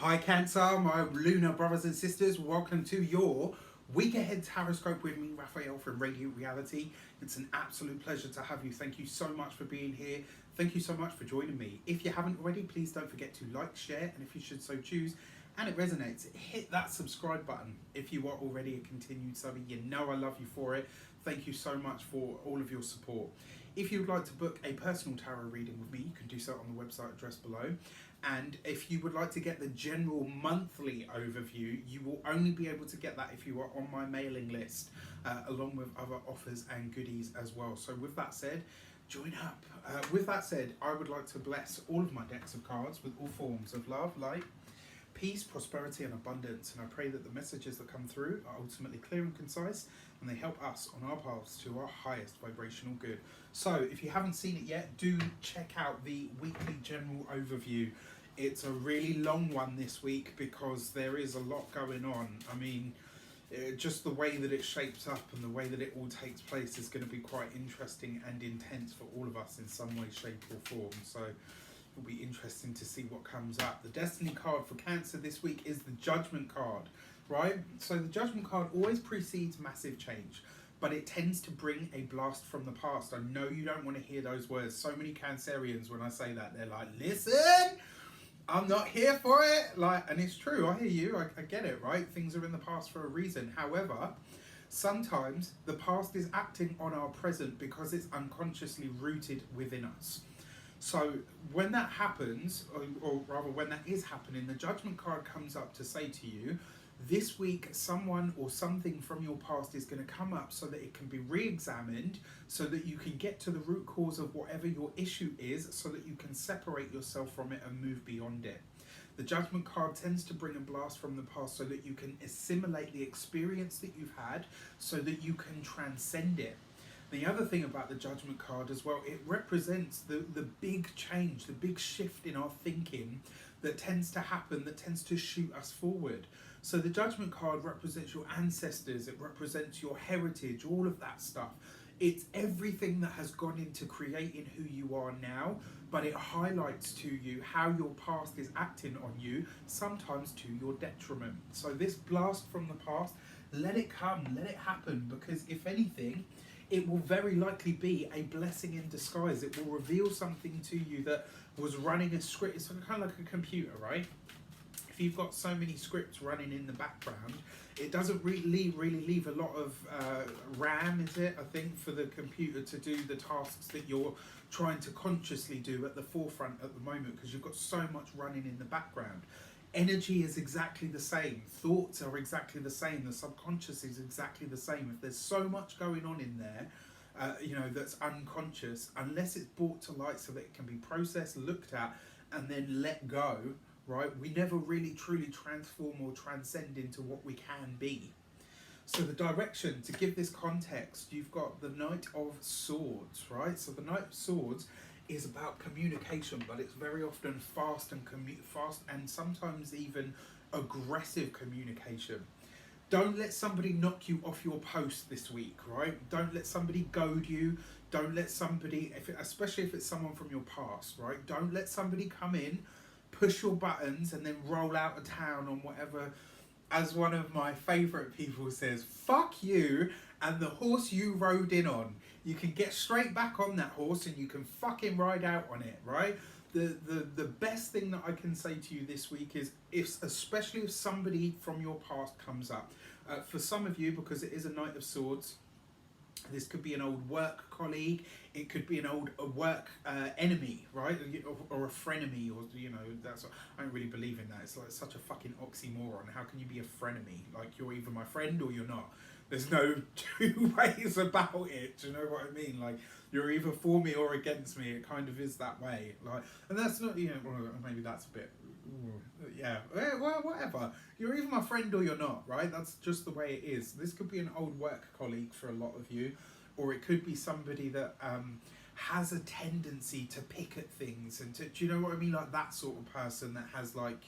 Hi Cancer, my lunar brothers and sisters, welcome to your week ahead horoscope with me, Raphael from Reydiant Reality. It's an absolute pleasure to have you. Thank you so much for being here. Thank you so much for joining me. If you haven't already, please don't forget to like, share, and if you should so choose, and it resonates, hit that subscribe button. If you are already a continued subby, you know I love you for it. Thank you so much for all of your support. If you would like to book a personal tarot reading with me, you can do so on the website address below. And if you would like to get the general monthly overview, you will only be able to get that if you are on my mailing list, along with other offers and goodies as well. So with that said, join up. With that said, I would like to bless all of my decks of cards with all forms of love, light, peace, prosperity and abundance, and I pray that the messages that come through are ultimately clear and concise and they help us on our paths to our highest vibrational good. So if you haven't seen it yet, do check out the weekly general overview. It's a really long one this week because there is a lot going on. I mean, just the way that it shapes up and the way that it all takes place is going to be quite interesting and intense for all of us in some way, shape or form. So it'll be interesting to see what comes up. The destiny card for Cancer this week is the Judgment card, right? So the Judgment card always precedes massive change, but it tends to bring a blast from the past. I know you don't want to hear those words. So many Cancerians, when I say that, they're like, listen, I'm not here for it. Like, and it's true, I hear you, I get it, right? Things are in the past for a reason. However, sometimes the past is acting on our present because it's unconsciously rooted within us. So when that happens, or rather when that is happening, the Judgment card comes up to say to you, this week someone or something from your past is going to come up so that it can be re-examined, so that you can get to the root cause of whatever your issue is, so that you can separate yourself from it and move beyond it. The Judgment card tends to bring a blast from the past so that you can assimilate the experience that you've had, so that you can transcend it. The other thing about the Judgment card as well, it represents the big change, the big shift in our thinking that tends to happen, that tends to shoot us forward. So the Judgment card represents your ancestors, it represents your heritage, all of that stuff. It's everything that has gone into creating who you are now, but it highlights to you how your past is acting on you, sometimes to your detriment. So this blast from the past, let it come, let it happen, because if anything, it will very likely be a blessing in disguise. It will reveal something to you that was running a script. It's kind of like a computer, right? If you've got so many scripts running in the background, it doesn't really leave a lot of RAM, is it? I think for the computer to do the tasks that you're trying to consciously do at the forefront at the moment, because you've got so much running in the background. Energy is exactly the same. Thoughts are exactly the same. The subconscious is exactly the same. If there's so much going on in there, that's unconscious, unless it's brought to light so that it can be processed, looked at, and then let go, right? We never really truly transform or transcend into what we can be. So the direction, to give this context, you've got the Knight of Swords, right? So the Knight of Swords is about communication, but it's very often fast and sometimes even aggressive communication. Don't let somebody knock you off your post this week, right? Don't let somebody goad you. Don't let somebody, especially if it's someone from your past, right? Don't let somebody come in, push your buttons, and then roll out of town on whatever. As one of my favourite people says, fuck you and the horse you rode in on. You can get straight back on that horse and you can fucking ride out on it, right? The best thing that I can say to you this week is, especially if somebody from your past comes up. For some of you, because it is a Knight of Swords, this could be an old work colleague, it could be an old work enemy, right? Or a frenemy, or, that's what, I don't really believe in that. It's like such a fucking oxymoron. How can you be a frenemy? Like, you're either my friend or you're not. There's no two ways about it. Do you know what I mean? Like, you're either for me or against me. It kind of is that way. Like, and that's not, well, maybe that's a bit, yeah, well, whatever. You're either my friend or you're not, right? That's just the way it is. This could be an old work colleague for a lot of you, or it could be somebody that has a tendency to pick at things and to, do you know what I mean? Like that sort of person that has like,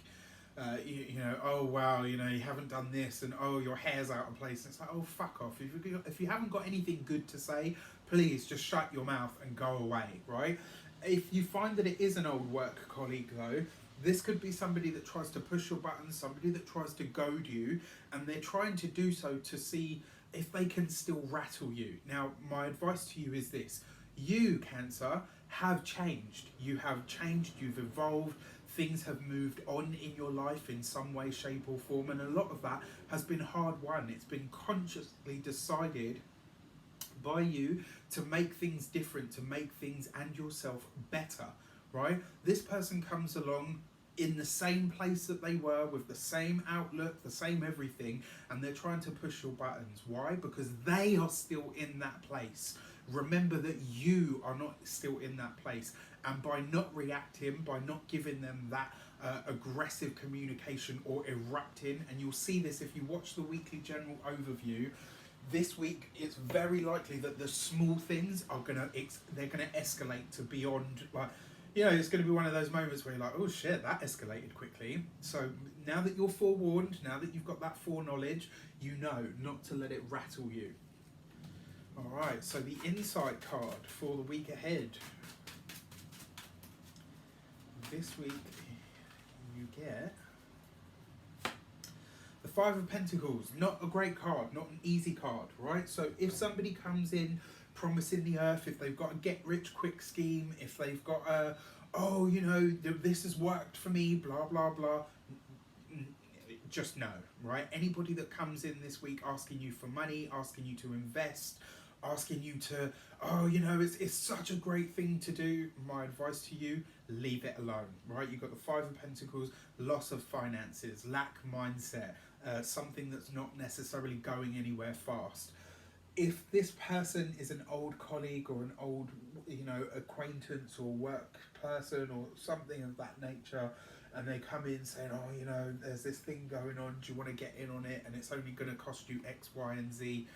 oh wow, you haven't done this, and oh, your hair's out of place. And it's like, oh, fuck off. If you haven't got anything good to say, please just shut your mouth and go away, right? If you find that it is an old work colleague though, This could be somebody that tries to push your buttons, somebody that tries to goad you, and they're trying to do so to see if they can still rattle you. Now, my advice to you is this. You, Cancer, have changed. You have changed, you've evolved, things have moved on in your life in some way, shape or form, and a lot of that has been hard won. It's been consciously decided by you to make things different, to make things and yourself better, right? This person comes along in the same place that they were, with the same outlook, the same everything, and they're trying to push your buttons. Why? Because they are still in that place. Remember that you are not still in that place, and by not reacting, by not giving them that aggressive communication or erupting, and you'll see this if you watch the weekly general overview, this week it's very likely that the small things are they're gonna escalate to beyond, like, you know, it's going to be one of those moments where you're like, oh shit, that escalated quickly. So now that you're forewarned, now that you've got that foreknowledge, you know not to let it rattle you. All right, so the insight card for the week ahead. This week you get the Five of Pentacles. Not a great card, not an easy card, right? So if somebody comes in promising the earth, if they've got a get rich quick scheme, if they've got a, oh, you know, this has worked for me, blah blah blah, just no, right? Anybody that comes in this week asking you for money, asking you to invest, asking you to, oh, you know, it's such a great thing to do, my advice to you, leave it alone, right? You've got the Five of Pentacles, loss of finances, lack mindset, something that's not necessarily going anywhere fast. If this person is an old colleague or an old, you know, acquaintance or work person or something of that nature, and they come in saying, oh, you know, there's this thing going on, do you want to get in on it, and it's only going to cost you X, Y, and Z,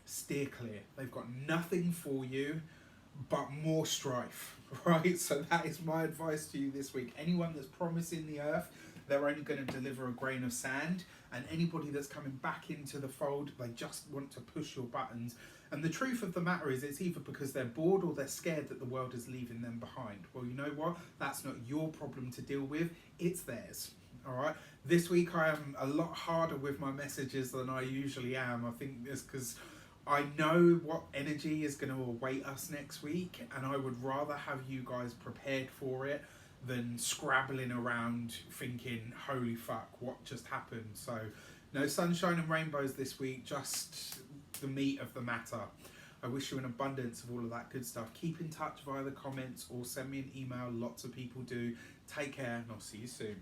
steer clear. They've got nothing for you but more strife, right? So that is my advice to you this week. Anyone that's promising the earth, they're only going to deliver a grain of sand, and anybody that's coming back into the fold, they just want to push your buttons. And the truth of the matter is, it's either because they're bored or they're scared that the world is leaving them behind. Well, you know what? That's not your problem to deal with, it's theirs. All right. This week I am a lot harder with my messages than I usually am. I think it's because I know what energy is going to await us next week, and I would rather have you guys prepared for it than scrabbling around thinking, holy fuck, what just happened? So no sunshine and rainbows this week, just the meat of the matter. I wish you an abundance of all of that good stuff. Keep in touch via the comments or send me an email. Lots of people do. Take care, and I'll see you soon.